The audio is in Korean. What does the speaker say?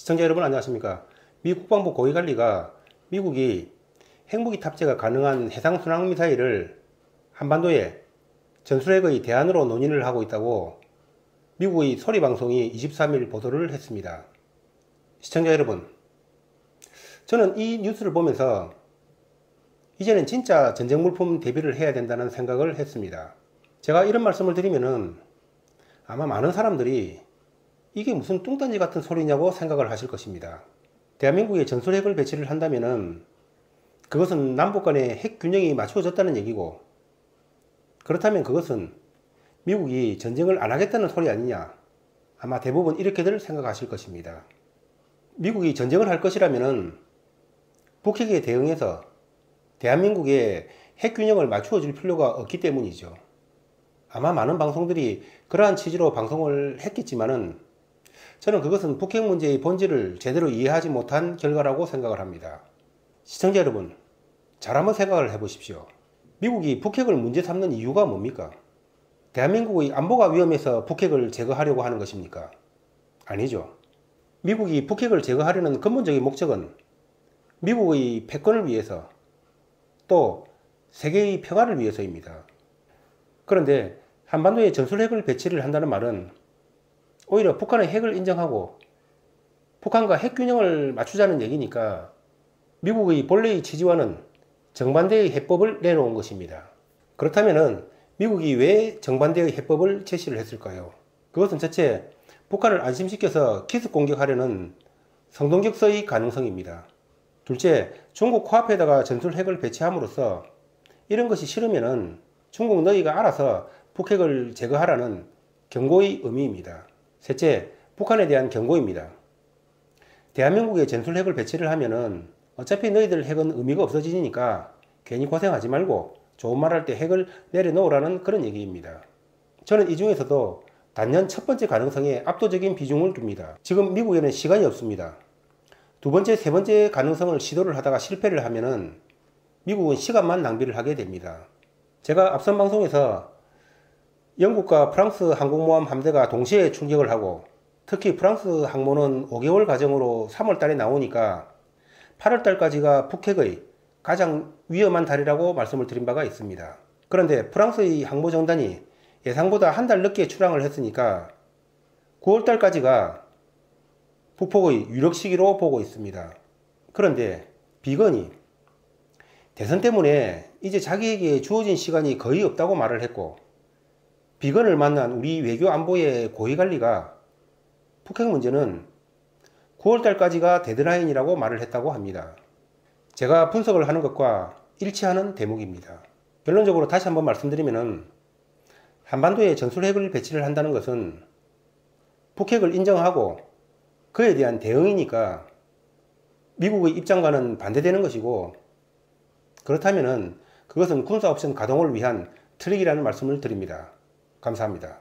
시청자 여러분 안녕하십니까. 미 국방부 고위관리가 미국이 핵무기 탑재가 가능한 해상순항미사일을 한반도에 전술핵의 대안으로 논의를 하고 있다고 미국의 소리방송이 23일 보도를 했습니다. 시청자 여러분, 저는 이 뉴스를 보면서 이제는 진짜 전쟁물품 대비를 해야 된다는 생각을 했습니다. 제가 이런 말씀을 드리면은 아마 많은 사람들이 이게 무슨 뚱딴지 같은 소리냐고 생각을 하실 것입니다. 대한민국에 전술핵을 배치를 한다면은 그것은 남북 간의 핵 균형이 맞추어졌다는 얘기고, 그렇다면 그것은 미국이 전쟁을 안 하겠다는 소리 아니냐, 아마 대부분 이렇게들 생각하실 것입니다. 미국이 전쟁을 할 것이라면은 북핵에 대응해서 대한민국의 핵 균형을 맞추어 줄 필요가 없기 때문이죠. 아마 많은 방송들이 그러한 취지로 방송을 했겠지만은 저는 그것은 북핵 문제의 본질을 제대로 이해하지 못한 결과라고 생각을 합니다. 시청자 여러분, 잘 한번 생각을 해보십시오. 미국이 북핵을 문제 삼는 이유가 뭡니까? 대한민국의 안보가 위험해서 북핵을 제거하려고 하는 것입니까? 아니죠. 미국이 북핵을 제거하려는 근본적인 목적은 미국의 패권을 위해서, 또 세계의 평화를 위해서입니다. 그런데 한반도에 전술핵을 배치를 한다는 말은 오히려 북한의 핵을 인정하고 북한과 핵균형을 맞추자는 얘기니까 미국의 본래의 취지와는 정반대의 해법을 내놓은 것입니다. 그렇다면 미국이 왜 정반대의 해법을 제시를 했을까요? 그것은 첫째, 북한을 안심시켜서 기습 공격하려는 성동격서의 가능성입니다. 둘째, 중국 코앞에다가 전술핵을 배치함으로써 이런 것이 싫으면은 중국 너희가 알아서 북핵을 제거하라는 경고의 의미입니다. 셋째, 북한에 대한 경고입니다. 대한민국에 전술핵을 배치를 하면은 어차피 너희들 핵은 의미가 없어지니까 괜히 고생하지 말고 좋은 말 할 때 핵을 내려놓으라는 그런 얘기입니다. 저는 이 중에서도 단연 첫 번째 가능성에 압도적인 비중을 둡니다. 지금 미국에는 시간이 없습니다. 두 번째, 세 번째 가능성을 시도를 하다가 실패를 하면은 미국은 시간만 낭비를 하게 됩니다. 제가 앞선 방송에서 영국과 프랑스 항공모함 함대가 동시에 충격을 하고, 특히 프랑스 항모는 5개월 과정으로 3월 달에 나오니까 8월 달까지가 북핵의 가장 위험한 달이라고 말씀을 드린 바가 있습니다. 그런데 프랑스의 항모정단이 예상보다 한 달 늦게 출항을 했으니까 9월 달까지가 북폭의 유력 시기로 보고 있습니다. 그런데 비건이 대선 때문에 이제 자기에게 주어진 시간이 거의 없다고 말을 했고, 비건을 만난 우리 외교안보의 고위관리가 북핵 문제는 9월 달까지가 데드라인이라고 말을 했다고 합니다. 제가 분석을 하는 것과 일치하는 대목입니다. 결론적으로 다시 한번 말씀드리면은 한반도에 전술핵을 배치를 한다는 것은 북핵을 인정하고 그에 대한 대응이니까 미국의 입장과는 반대되는 것이고, 그렇다면은 그것은 군사 옵션 가동을 위한 트릭이라는 말씀을 드립니다. 감사합니다.